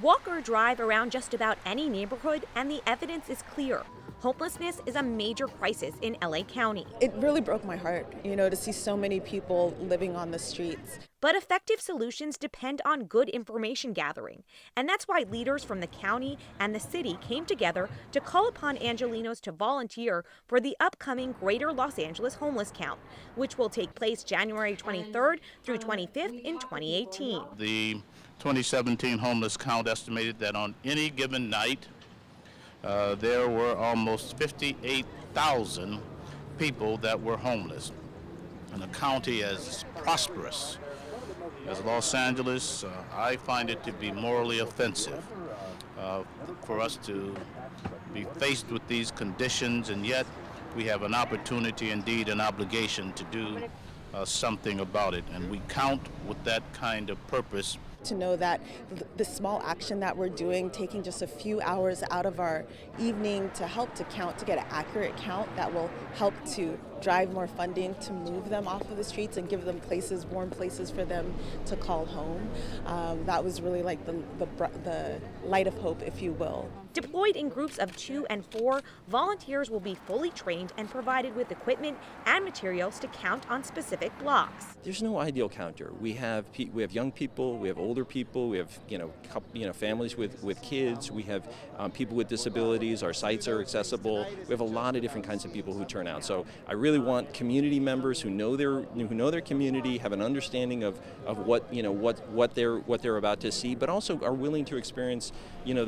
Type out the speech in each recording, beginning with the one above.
Walk or drive around just about any neighborhood, and the evidence is clear. Homelessness is a major crisis in LA County. It really broke my heart, to see so many people living on the streets. But effective solutions depend on good information gathering. And that's why leaders from the county and the city came together to call upon Angelenos to volunteer for the upcoming Greater Los Angeles Homeless Count, which will take place January 23rd through 25th in 2018. The 2017 homeless count estimated that on any given night, there were almost 58,000 people that were homeless. In a county as prosperous as Los Angeles, I find it to be morally offensive for us to be faced with these conditions, and yet we have an opportunity, indeed an obligation, to do something about it. And we count with that kind of purpose. To know that the small action that we're doing, taking just a few hours out of our evening to help to count, to get an accurate count that will help to drive more funding to move them off of the streets and give them places, warm places for them to call home. That was really like the light of hope, if you will. Deployed in groups of 2 and 4, volunteers will be fully trained and provided with equipment and materials to count on specific blocks. There's no ideal counter. We have young people, we have older people, we have families with kids, we have people with disabilities. Our sites are accessible. We have a lot of different kinds of people who turn out. So I really want community members who know their community, have an understanding of what they're about to see, but also are willing to experience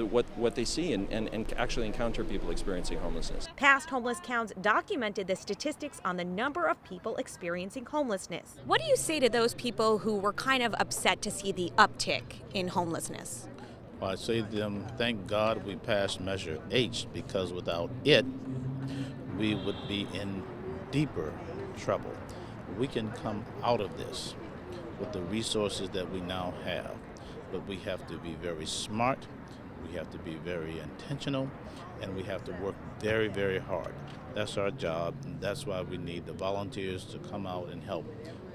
what they see and actually encounter people experiencing homelessness. Past homeless counts documented the statistics on the number of people experiencing homelessness. What do you say to those people who were kind of upset to see the uptick in homelessness? Well, I say to them, thank God we passed Measure H, because without it, we would be in deeper trouble. We can come out of this with the resources that we now have, but we have to be very smart. We have to be very intentional, and we have to work very, very hard. That's our job, and that's why we need the volunteers to come out and help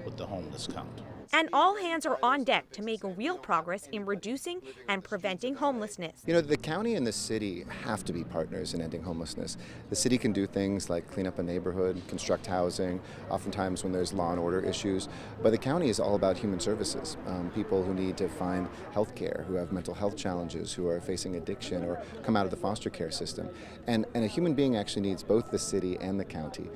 with the homeless count. And all hands are on deck to make real progress in reducing and preventing homelessness. The county and the city have to be partners in ending homelessness. The city can do things like clean up a neighborhood, construct housing, oftentimes when there's law and order issues. But the county is all about human services. People who need to find health care, who have mental health challenges, who are facing addiction or come out of the foster care system. And a human being actually needs both the city and the county.